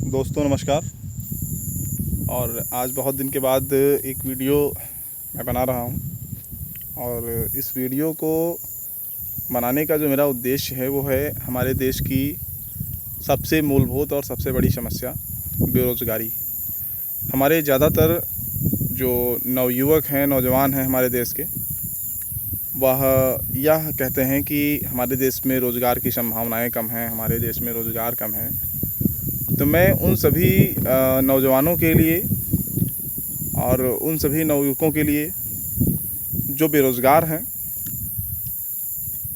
दोस्तों नमस्कार। और आज बहुत दिन के बाद एक वीडियो मैं बना रहा हूं और इस वीडियो को बनाने का जो मेरा उद्देश्य है वो है हमारे देश की सबसे मूलभूत और सबसे बड़ी समस्या बेरोज़गारी। हमारे ज़्यादातर जो नवयुवक हैं, नौजवान हैं हमारे देश के, वह यह कहते हैं कि हमारे देश में रोज़गार की संभावनाएं कम हैं, हमारे देश में रोज़गार कम है। तो मैं उन सभी नौजवानों के लिए और उन सभी नवयुवकों के लिए जो बेरोज़गार हैं,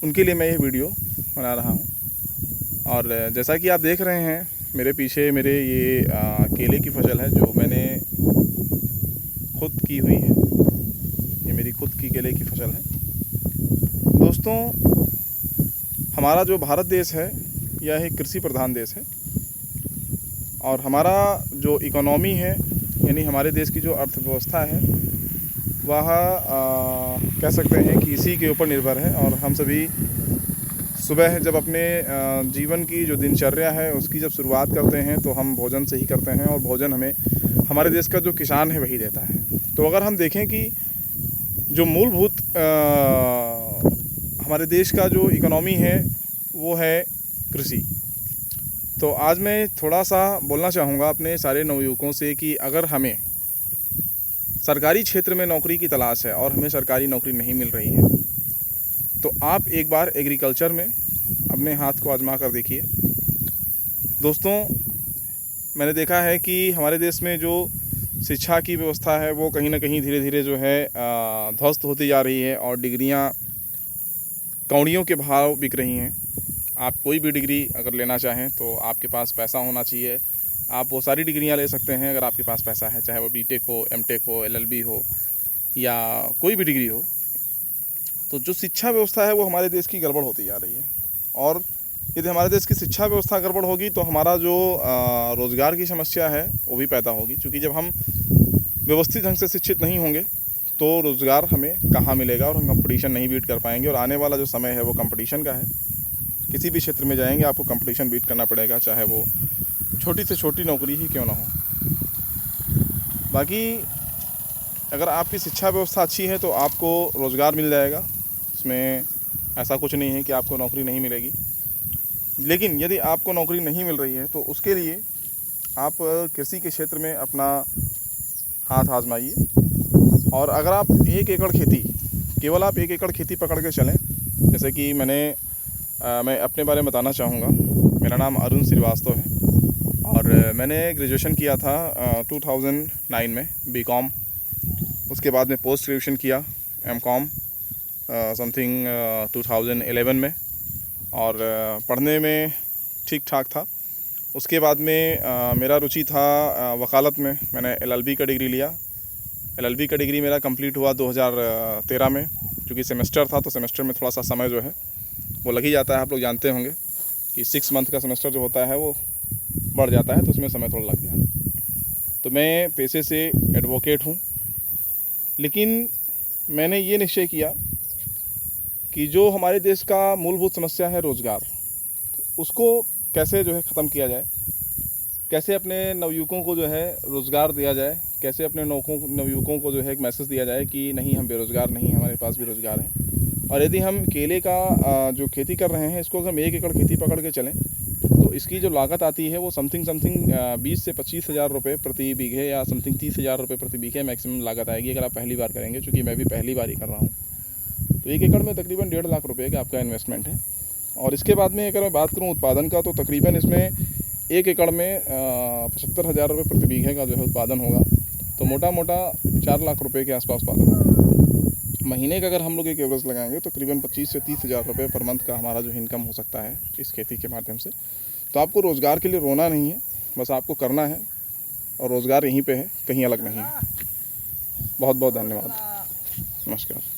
उनके लिए मैं ये वीडियो बना रहा हूँ। और जैसा कि आप देख रहे हैं मेरे पीछे मेरे ये केले की फसल है जो मैंने खुद की हुई है। ये मेरी खुद की केले की फसल है। दोस्तों, हमारा जो भारत देश है यह एक कृषि प्रधान देश है और हमारा जो इकोनॉमी है, यानी हमारे देश की जो अर्थव्यवस्था है, वह कह सकते हैं कि इसी के ऊपर निर्भर है। और हम सभी सुबह जब अपने जीवन की जो दिनचर्या है उसकी जब शुरुआत करते हैं तो हम भोजन से ही करते हैं और भोजन हमें हमारे देश का जो किसान है वही देता है। तो अगर हम देखें कि जो मूलभूत हमारे देश का जो इकोनॉमी है वो है कृषि। तो आज मैं थोड़ा सा बोलना चाहूँगा अपने सारे नवयुवकों से कि अगर हमें सरकारी क्षेत्र में नौकरी की तलाश है और हमें सरकारी नौकरी नहीं मिल रही है तो आप एक बार एग्रीकल्चर में अपने हाथ को आजमा कर देखिए। दोस्तों, मैंने देखा है कि हमारे देश में जो शिक्षा की व्यवस्था है वो कहीं ना कहीं धीरे धीरे जो है ध्वस्त होती जा रही है और डिग्रियां कौड़ियों के भाव बिक रही हैं। आप कोई भी डिग्री अगर लेना चाहें तो आपके पास पैसा होना चाहिए। आप वो सारी डिग्रियां ले सकते हैं अगर आपके पास पैसा है, चाहे वो बीटेक हो, एमटेक हो, एलएलबी हो या कोई भी डिग्री हो। तो जो शिक्षा व्यवस्था है वो हमारे देश की गड़बड़ होती जा रही है और यदि हमारे देश की शिक्षा व्यवस्था गड़बड़ होगी तो हमारा जो रोज़गार की समस्या है वो भी पैदा होगी। क्योंकि जब हम व्यवस्थित ढंग से शिक्षित नहीं होंगे तो रोज़गार हमें कहाँ मिलेगा और हम कंपटीशन नहीं बीट कर पाएंगे। और आने वाला जो समय है वो कंपटीशन का है। किसी भी क्षेत्र में जाएंगे आपको कंपटीशन बीट करना पड़ेगा, चाहे वो छोटी से छोटी नौकरी ही क्यों ना हो। बाकी अगर आपकी शिक्षा व्यवस्था अच्छी है तो आपको रोज़गार मिल जाएगा, इसमें ऐसा कुछ नहीं है कि आपको नौकरी नहीं मिलेगी। लेकिन यदि आपको नौकरी नहीं मिल रही है तो उसके लिए आप कृषि के क्षेत्र में अपना हाथ आजमाइए। और अगर आप 1 एकड़ खेती, केवल आप 1 एकड़ खेती पकड़ के चलें, जैसे कि मैं अपने बारे में बताना चाहूँगा। मेरा नाम अरुण श्रीवास्तव है और मैंने ग्रेजुएशन किया था 2009 में बीकॉम। उसके बाद में पोस्ट ग्रेजुएशन किया एमकॉम समथिंग 2011 में और पढ़ने में ठीक ठाक था। उसके बाद में मेरा रुचि था वकालत में। मैंने एलएलबी का डिग्री लिया। एलएलबी का डिग्री मेरा कंप्लीट हुआ 2013 में। क्योंकि सेमेस्टर था तो सेमेस्टर में थोड़ा सा समय जो है वो लग ही जाता है। आप लोग जानते होंगे कि 6 मंथ का सेमेस्टर जो होता है वो बढ़ जाता है, तो उसमें समय थोड़ा लग गया। तो मैं पेशे से एडवोकेट हूँ, लेकिन मैंने ये निश्चय किया कि जो हमारे देश का मूलभूत समस्या है रोज़गार, उसको कैसे जो है ख़त्म किया जाए, कैसे अपने नवयुवकों को जो है रोज़गार दिया जाए, कैसे अपने नवयुवकों को जो है एक मैसेज दिया जाए कि नहीं, हम बेरोज़गार नहीं हैं, हमारे पास भी रोज़गार है। और यदि हम केले का जो खेती कर रहे हैं इसको अगर हम 1 एकड़ खेती पकड़ के चलें तो इसकी जो लागत आती है वो समथिंग 20 से 25 हज़ार रुपये प्रति बीघे या समथिंग 30 हज़ार रुपये प्रति बीघे मैक्सिमम लागत आएगी अगर आप पहली बार करेंगे। चूँकि मैं भी पहली बार ही कर रहा हूँ। तो 1 एकड़ में तकरीबन 1.5 लाख रुपये का आपका इन्वेस्टमेंट है। और इसके बाद में अगर मैं बात करूँ उत्पादन का तो तकरीबन इसमें 1 एकड़ में 75 हज़ार रुपये प्रति बीघे का जो है उत्पादन होगा। तो मोटा मोटा 4 लाख रुपये के आसपास उत्पादन होगा। महीने का अगर हम लोग एक एवरेज लगाएंगे तो तकरीबन 25 से 30 हज़ार रुपये पर मंथ का हमारा जो इनकम हो सकता है इस खेती के माध्यम से। तो आपको रोज़गार के लिए रोना नहीं है, बस आपको करना है और रोज़गार यहीं पे है, कहीं अलग नहीं है। बहुत बहुत धन्यवाद। नमस्कार।